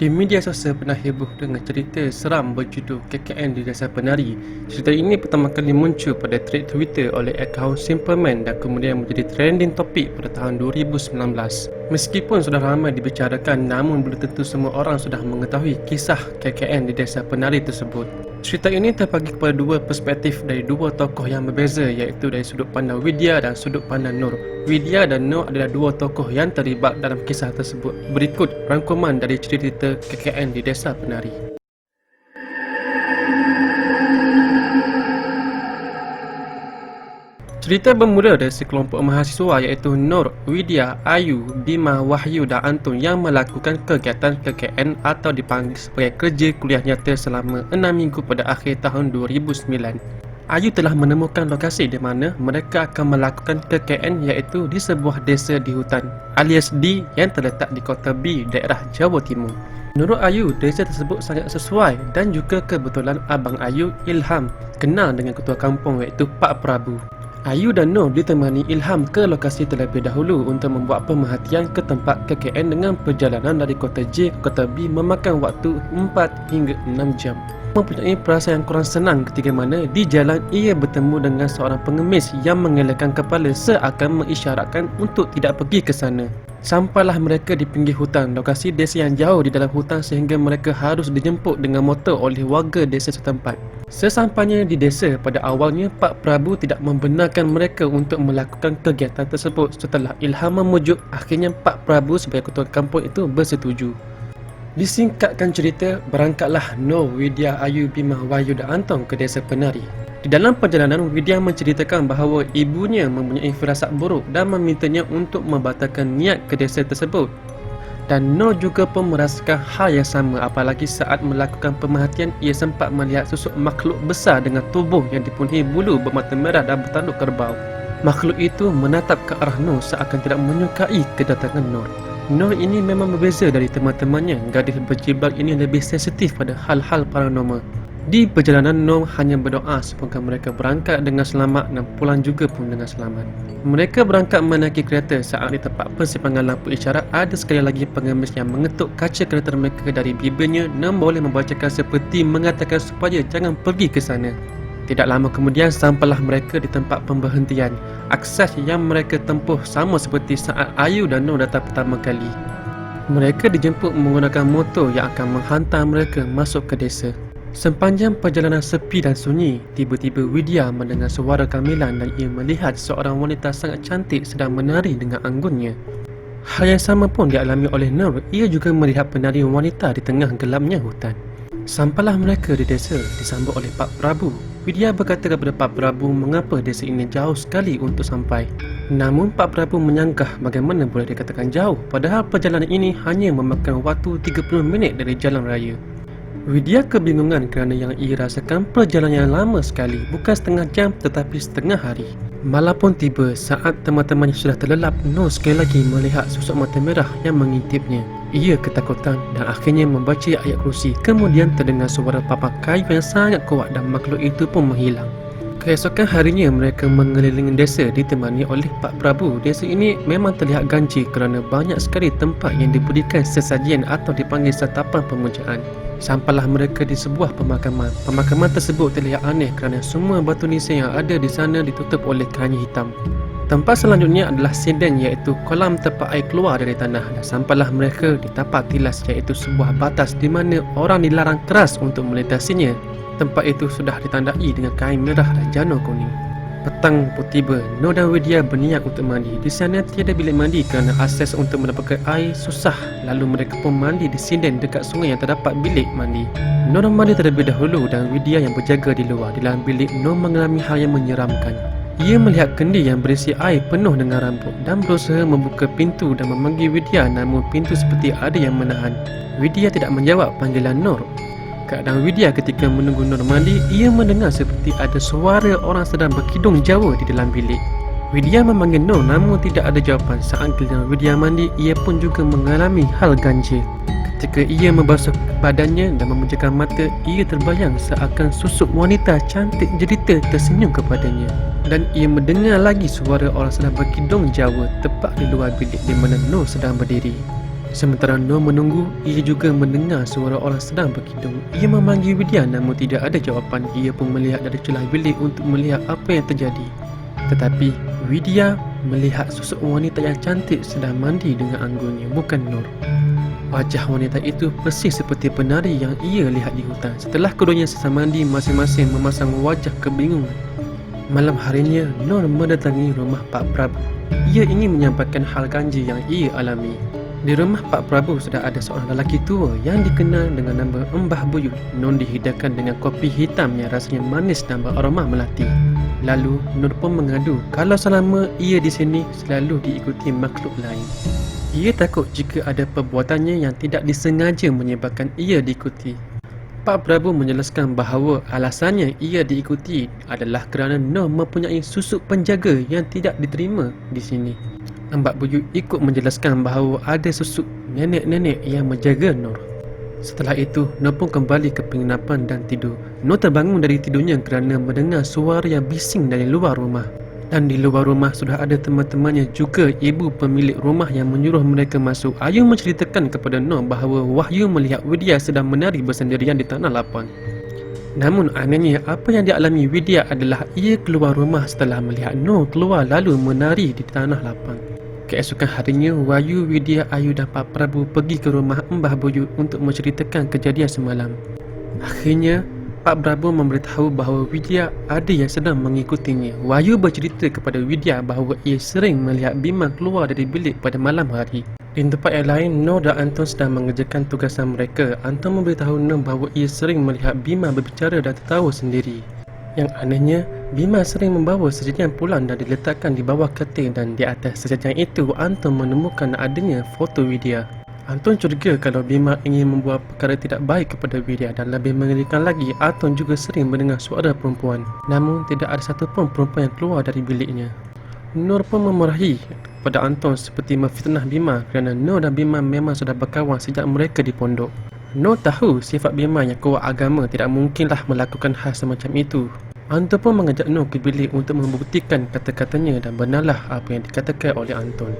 Di media sosial pernah heboh dengan cerita seram berjudul KKN di Desa Penari. Cerita ini pertama kali muncul pada thread Twitter oleh akaun Simpleman dan kemudian menjadi trending topik pada tahun 2019. Meskipun sudah ramai dibicarakan, namun belum tentu semua orang sudah mengetahui kisah KKN di Desa Penari tersebut. Cerita ini terbagi kepada dua perspektif dari dua tokoh yang berbeza, iaitu dari sudut pandang Widya dan sudut pandang Nur. Widya dan Nur adalah dua tokoh yang terlibat dalam kisah tersebut. Berikut rangkuman dari cerita KKN di Desa Penari. Cerita bermula dari sekelompok mahasiswa iaitu Nur, Widya, Ayu, Bima, Wahyu dan Antun yang melakukan kegiatan KKN atau dipanggil sebagai kerja kuliah nyata selama 6 minggu pada akhir tahun 2009. Ayu telah menemukan lokasi di mana mereka akan melakukan KKN iaitu di sebuah desa di hutan alias D yang terletak di Kota B, daerah Jawa Timur. Menurut Ayu, desa tersebut sangat sesuai dan juga kebetulan abang Ayu, Ilham, kenal dengan ketua kampung iaitu Pak Prabu. Ayu dan Nur ditemani Ilham ke lokasi terlebih dahulu untuk membuat pemerhatian ke tempat KKN dengan perjalanan dari Kota J ke Kota B memakan waktu 4 hingga 6 jam. Mempunyai perasaan yang kurang senang ketika mana di jalan ia bertemu dengan seorang pengemis yang mengelakkan kepala seakan mengisyaratkan untuk tidak pergi ke sana. Sampailah mereka di pinggir hutan, lokasi desa yang jauh di dalam hutan sehingga mereka harus dijemput dengan motor oleh warga desa setempat. Sesampainya di desa, pada awalnya Pak Prabu tidak membenarkan mereka untuk melakukan kegiatan tersebut. Setelah Ilham memujuk, akhirnya Pak Prabu sebagai ketua kampung itu bersetuju. Disingkatkan cerita, berangkatlah Nur, Widya, Ayu, Bima, Wahyu dan Antong ke Desa Penari. Di dalam perjalanan, Widya menceritakan bahawa ibunya mempunyai firasat buruk dan memintanya untuk membatalkan niat ke desa tersebut. Dan Nur juga pun merasakan hal yang sama, apalagi saat melakukan pemerhatian ia sempat melihat sosok makhluk besar dengan tubuh yang dipenuhi bulu bermata merah dan bertanduk kerbau. Makhluk itu menatap ke arah Nur seakan tidak menyukai kedatangan Nur. Nur ini memang berbeza dari teman-temannya. Gadis berjilbab ini lebih sensitif pada hal-hal paranormal. Di perjalanan, Nur hanya berdoa semoga mereka berangkat dengan selamat dan pulang juga pun dengan selamat. Mereka berangkat menaiki kereta. Saat di tempat persimpangan lampu isyarat, ada sekali lagi pengemis yang mengetuk kaca kereta mereka dari bibirnya dan boleh membacakan seperti mengatakan supaya jangan pergi ke sana. Tidak lama kemudian sampailah mereka di tempat pemberhentian. Akses yang mereka tempuh sama seperti saat Ayu dan Nur datang pertama kali. Mereka dijemput menggunakan motor yang akan menghantar mereka masuk ke desa. Sepanjang perjalanan sepi dan sunyi, tiba-tiba Widya mendengar suara gamelan dan ia melihat seorang wanita sangat cantik sedang menari dengan anggunnya. Hal yang sama pun dialami oleh Nur. Ia juga melihat penari wanita di tengah gelapnya hutan. Sampailah mereka di desa, disambut oleh Pak Prabu. Widya berkata kepada Pak Prabu mengapa desa ini jauh sekali untuk sampai. Namun Pak Prabu menyangkah bagaimana boleh dikatakan jauh, padahal perjalanan ini hanya memakan waktu 30 minit dari jalan raya. Widya kebingungan kerana yang ia rasakan perjalanan yang lama sekali, bukan setengah jam tetapi setengah hari. Malam pun tiba. Saat teman-temannya sudah terlelap, Nur sekali lagi melihat sosok mata merah yang mengintipnya. Ia ketakutan dan akhirnya membaca ayat kursi. Kemudian terdengar suara papan kayu yang sangat kuat dan makhluk itu pun menghilang. Keesokan harinya mereka mengelilingi desa ditemani oleh Pak Prabu. Desa ini memang terlihat ganjil kerana banyak sekali tempat yang diberikan sesajian atau dipanggil santapan pemujaan. Sampailah mereka di sebuah pemakaman. Pemakaman tersebut terlihat aneh kerana semua batu nisan yang ada di sana ditutup oleh kain hitam. Tempat selanjutnya adalah sinden iaitu kolam tempat air keluar dari tanah. Dan sampailah mereka di tapak tilas iaitu sebuah batas di mana orang dilarang keras untuk melintasinya. Tempat itu sudah ditandai dengan kain merah dan janur kuning. Petang pun tiba. Nur dan Widya berniat untuk mandi. Di sana tiada bilik mandi kerana akses untuk mendapatkan air susah. Lalu mereka pun mandi di sinden dekat sungai yang terdapat bilik mandi. Nur mandi terlebih dahulu dan Widya yang berjaga di luar. Di dalam bilik, Nur mengalami hal yang menyeramkan. Ia melihat kendi yang berisi air penuh dengan rambut dan berusaha membuka pintu dan memanggil Widya, namun pintu seperti ada yang menahan. Widya tidak menjawab panggilan Nur. Keadaan Widya ketika menunggu Nur mandi, ia mendengar seperti ada suara orang sedang berkidung Jawa di dalam bilik. Widya memanggil Nur namun tidak ada jawapan. Saat giliran Widya mandi, ia pun juga mengalami hal ganjil. Ketika ia membasuh badannya dan memejamkan mata, ia terbayang seakan sosok wanita cantik jelita tersenyum kepadanya. Dan ia mendengar lagi suara orang sedang berkidung Jawa tepat di luar bilik di mana Nur sedang berdiri. Sementara Nur menunggu, ia juga mendengar suara orang sedang berkidung. Ia memanggil Widya namun tidak ada jawapan. Ia pun melihat dari celah bilik untuk melihat apa yang terjadi. Tetapi Widya melihat sosok wanita yang cantik sedang mandi dengan anggurnya, bukan Nur. Wajah wanita itu persis seperti penari yang ia lihat di hutan. Setelah keduanya selesai mandi, masing-masing memasang wajah kebingungan. Malam harinya, Nur mendatangi rumah Pak Prabu. Ia ingin menyampaikan hal ganjil yang ia alami. Di rumah Pak Prabu sudah ada seorang lelaki tua yang dikenal dengan nama Mbah Buyut. Nur dihidangkan dengan kopi hitam yang rasanya manis dan beraroma melati. Lalu Nur pun mengadu kalau selama ia di sini selalu diikuti makhluk lain. Ia takut jika ada perbuatannya yang tidak disengaja menyebabkan ia diikuti. Pak Prabu menjelaskan bahawa alasannya ia diikuti adalah kerana Nur mempunyai susuk penjaga yang tidak diterima di sini. Mbak Buyut ikut menjelaskan bahawa ada susuk nenek-nenek yang menjaga Nur. Setelah itu, Nur pun kembali ke penginapan dan tidur. Nur terbangun dari tidurnya kerana mendengar suara yang bising dari luar rumah. Dan di luar rumah sudah ada teman-temannya, juga ibu pemilik rumah yang menyuruh mereka masuk. Ayu menceritakan kepada Nur bahawa Wahyu melihat Widya sedang menari bersendirian di tanah lapang. Namun anehnya, apa yang dialami Widya adalah ia keluar rumah setelah melihat Nur keluar lalu menari di tanah lapang. Keesokan harinya, Wahyu, Widya, Ayu dan Pak Prabu pergi ke rumah Mbah Buyut untuk menceritakan kejadian semalam. Akhirnya, Pak Prabu memberitahu bahawa Widya ada yang sedang mengikutinya. Wahyu bercerita kepada Widya bahawa ia sering melihat Bima keluar dari bilik pada malam hari. Di tempat yang lain, Nur dan Anton sedang mengerjakan tugasan mereka. Anton memberitahu Nur bahawa ia sering melihat Bima berbicara dan tertawa sendiri. Yang anehnya, Bima sering membawa sejajan pulang dan diletakkan di bawah katil, dan di atas sejajan itu Anton menemukan adanya foto Widya. Anton curiga kalau Bima ingin membuat perkara tidak baik kepada Widya, dan lebih mengerikan lagi, Anton juga sering mendengar suara perempuan. Namun tidak ada satu pun perempuan yang keluar dari biliknya. Nur pun memarahi kepada Anton seperti memfitnah Bima kerana Nur dan Bima memang sudah berkawan sejak mereka di pondok. Nur tahu sifat Bima yang kuat agama, tidak mungkinlah melakukan hal semacam itu. Anton pun mengajak Nur ke bilik untuk membuktikan kata-katanya, dan benarlah apa yang dikatakan oleh Anton.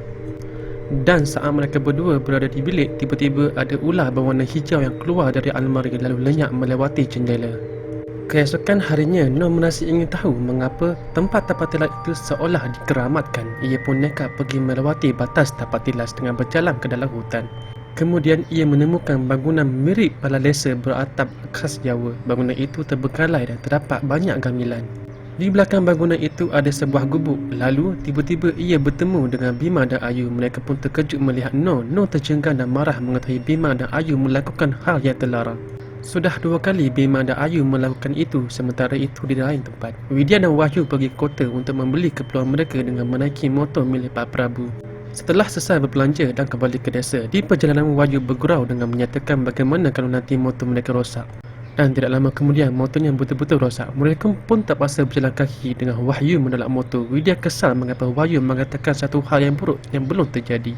Dan saat mereka berdua berada di bilik, tiba-tiba ada ular berwarna hijau yang keluar dari almari lalu lenyap melewati jendela. Keesokan harinya, Nur merasa ingin tahu mengapa tempat tapak tilas itu seolah dikeramatkan. Ia pun nekat pergi melewati batas tapak tilas dengan berjalan ke dalam hutan. Kemudian ia menemukan bangunan mirip bala lesa beratap khas Jawa. Bangunan itu terbengkalai dan terdapat banyak gamilan. Di belakang bangunan itu ada sebuah gubuk. Lalu tiba-tiba ia bertemu dengan Bima dan Ayu. Mereka pun terkejut melihat Nur. Nur terjenggang dan marah mengetahui Bima dan Ayu melakukan hal yang terlarang. Sudah 2 kali Bima dan Ayu melakukan itu, sementara itu di lain tempat. Widya dan Wahyu pergi ke kota untuk membeli keperluan mereka dengan menaiki motor milik Pak Prabu. Setelah selesai berbelanja dan kembali ke desa, di perjalanan Wahyu bergurau dengan menyatakan bagaimana kalau nanti motor mereka rosak. Dan tidak lama kemudian motornya betul-betul rosak. Mereka pun terpaksa berjalan kaki dengan Wahyu menolak motor. Widya kesal mengapa Wahyu mengatakan satu hal yang buruk yang belum terjadi.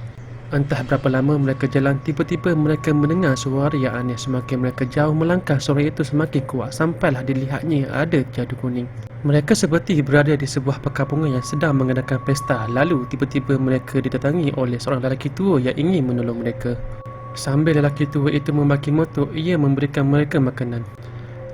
Entah berapa lama mereka jalan, tiba-tiba mereka mendengar suara yang aneh. Semakin mereka jauh melangkah, suara itu semakin kuat sampailah dilihatnya ada jadu kuning. Mereka seperti berada di sebuah perkampungan yang sedang mengadakan pesta. Lalu tiba-tiba mereka didatangi oleh seorang lelaki tua yang ingin menolong mereka. Sambil lelaki tua itu membaki motor, ia memberikan mereka makanan.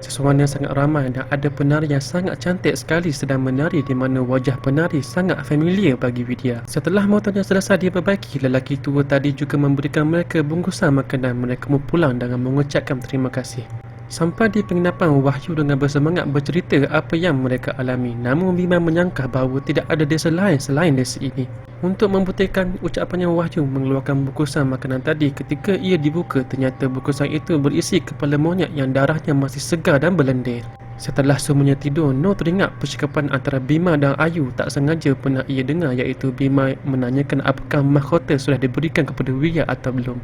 Sesuatu yang sangat ramai dan ada penari yang sangat cantik sekali sedang menari, di mana wajah penari sangat familiar bagi Widya. Setelah motornya selesai diperbaiki, lelaki tua tadi juga memberikan mereka bungkusan makanan. Mereka pun pulang dengan mengucapkan terima kasih. Sampai di penginapan, Wahyu dengan bersemangat bercerita apa yang mereka alami. Namun Bima menyangka bahawa tidak ada desa lain selain desa ini. Untuk membuktikan ucapannya, Wahyu mengeluarkan bungkusan makanan tadi. Ketika ia dibuka, ternyata bungkusan itu berisi kepala monyet yang darahnya masih segar dan berlendir. Setelah semuanya tidur, Nur teringat percakapan antara Bima dan Ayu tak sengaja pernah ia dengar, iaitu Bima menanyakan apakah mahkota sudah diberikan kepada Widya atau belum.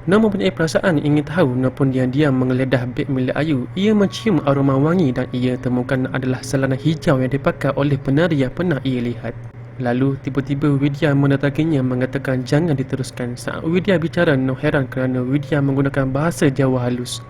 Nur mempunyai perasaan ingin tahu. Nur pun diam-diam menggeledah beg milik Ayu. Ia mencium aroma wangi dan ia temukan adalah celana hijau yang dipakai oleh penari yang pernah ia lihat. Lalu tiba-tiba Widya mendatanginya mengatakan jangan diteruskan. Saat Widya bicara, Nur heran kerana Widya menggunakan bahasa Jawa halus.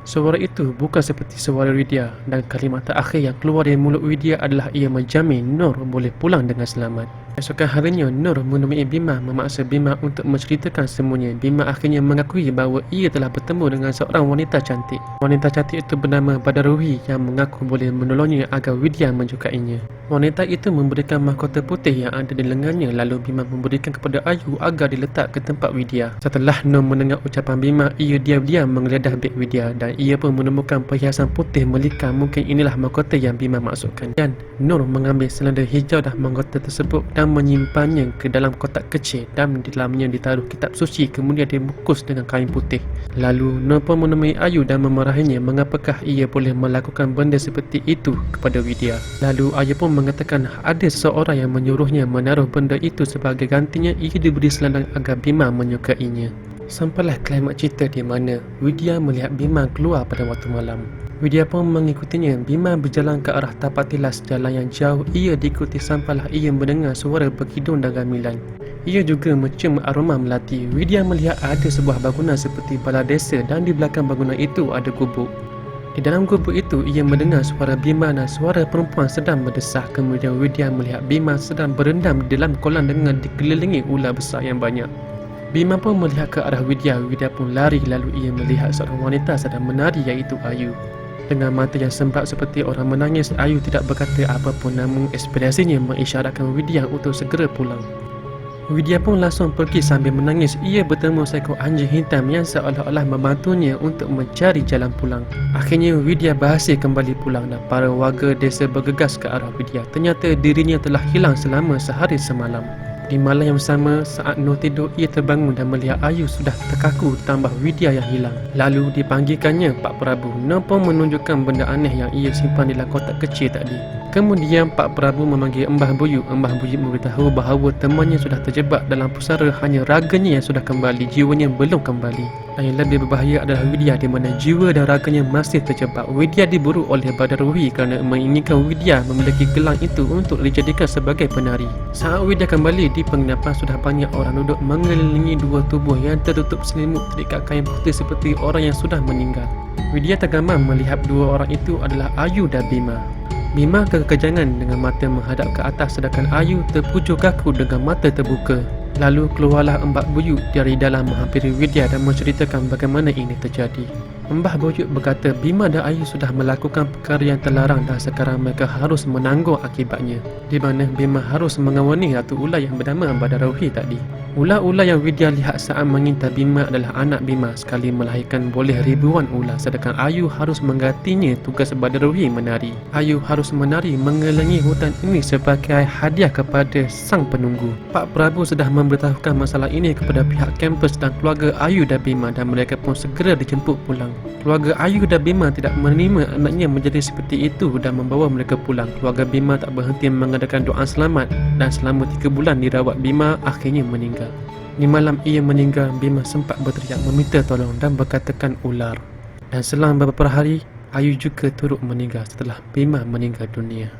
Suara itu bukan seperti suara Widya, dan kalimat terakhir yang keluar dari mulut Widya adalah ia menjamin Nur boleh pulang dengan selamat. Esokan harinya, Nur menemui Bima memaksa Bima untuk menceritakan semuanya. Bima akhirnya mengakui bahawa ia telah bertemu dengan seorang wanita cantik. Wanita cantik itu bernama Badaruhi yang mengaku boleh menolongnya agar Widya menyukainya. Wanita itu memberikan mahkota putih yang ada di lengannya, lalu Bima memberikan kepada Ayu agar diletak ke tempat Widya. Setelah Nur mendengar ucapan Bima, ia diam-diam menggeledah beg Widya dan ia pun menemukan perhiasan putih melika. Mungkin inilah mahkota yang Bima maksudkan. Dan Nur mengambil selendar hijau dan mahkota tersebut dan menyimpannya ke dalam kotak kecil, dan di dalamnya ditaruh kitab suci, kemudian dibungkus dengan kain putih. Lalu Nur pun menemui Ayu dan memarahinya mengapakah ia boleh melakukan benda seperti itu kepada Widya. Lalu Ayu pun mengatakan ada seseorang yang menyuruhnya menaruh benda itu, sebagai gantinya ia diberi selendang agar Bima menyukainya. Sampailah klimaks cerita di mana Widya melihat Bima keluar pada waktu malam. Widya pun mengikutinya. Bima berjalan ke arah tapak tilas jalan yang jauh. Ia diikuti sampailah ia mendengar suara berkidung dan gamilan. Ia juga mencium aroma melati. Widya melihat ada sebuah bangunan seperti balai desa dan di belakang bangunan itu ada gubuk. Di dalam gubuk itu, ia mendengar suara Bima dan suara perempuan sedang berdesah. Kemudian Widya melihat Bima sedang berendam di dalam kolam dengan dikelilingi ular besar yang banyak. Bima pun melihat ke arah Widya. Widya pun lari, lalu ia melihat seorang wanita sedang menari, iaitu Ayu. Dengan mata yang sembab seperti orang menangis, Ayu tidak berkata apapun, namun ekspresinya mengisyaratkan Widya untuk segera pulang. Widya pun langsung pergi sambil menangis. Ia bertemu seekor anjing hitam yang seolah-olah membantunya untuk mencari jalan pulang. Akhirnya Widya berhasil kembali pulang dan para warga desa bergegas ke arah Widya. Ternyata dirinya telah hilang selama sehari semalam. Di malam yang sama, saat Nur tidur, ia terbangun dan melihat Ayu sudah terkaku tambah Widya yang hilang. Lalu dipanggilkannya Pak Prabu. Nur pun menunjukkan benda aneh yang ia simpan di dalam kotak kecil tadi. Kemudian Pak Prabu memanggil Embah Buyut. Embah Buyut memberitahu bahawa temannya sudah terjebak dalam pusara, hanya raganya yang sudah kembali, jiwanya belum kembali. Dan yang lebih berbahaya adalah Widya, di mana jiwa dan raganya masih terjebak. Widya diburu oleh Badaruhi kerana menginginkan Widya memiliki gelang itu untuk dijadikan sebagai penari. Saat Widya kembali, di penginapan sudah banyak orang duduk mengelilingi dua tubuh yang tertutup selimut terikat kain putih seperti orang yang sudah meninggal. Widya tergamam melihat dua orang itu adalah Ayu dan Bima. Bima kekejangan dengan mata menghadap ke atas, sedangkan Ayu terpucuk kaku dengan mata terbuka. Lalu keluarlah Embah Buyut dari dalam menghampiri Widya dan menceritakan bagaimana ini terjadi. Embah Buyut berkata Bima dan Ayu sudah melakukan perkara yang terlarang dan sekarang mereka harus menanggung akibatnya, di mana Bima harus mengawani Ratu Ular yang bernama Badaruhi tadi. Ular-ular yang Widya lihat saat mengintai Bima adalah anak Bima, sekali melahirkan boleh ribuan ular, sedangkan Ayu harus menggantinya tugas Badaruhi menari. Ayu harus menari mengelilingi hutan ini sebagai hadiah kepada sang penunggu. Pak Prabu sudah memberitahukan masalah ini kepada pihak kampus dan keluarga Ayu dan Bima, dan mereka pun segera dijemput pulang. Keluarga Ayu dan Bima tidak menerima anaknya menjadi seperti itu dan membawa mereka pulang. Keluarga Bima tak berhenti mengadakan doa selamat dan selama 3 bulan dirawat. Bima akhirnya meninggal. Di malam ia meninggal, Bima sempat berteriak meminta tolong dan berkatakan ular. Dan selang beberapa hari, Ayu juga turut meninggal setelah Bima meninggal dunia.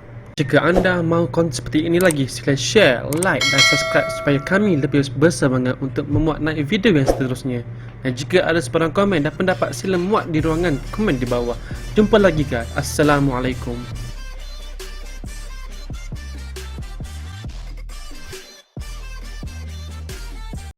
Jika anda mahu konten seperti ini lagi, sila share, like dan subscribe supaya kami lebih bersemangat untuk memuat naik video yang seterusnya. Dan jika ada sebarang komen dan pendapat, sila muat di ruangan komen di bawah. Jumpa lagi guys. Assalamualaikum.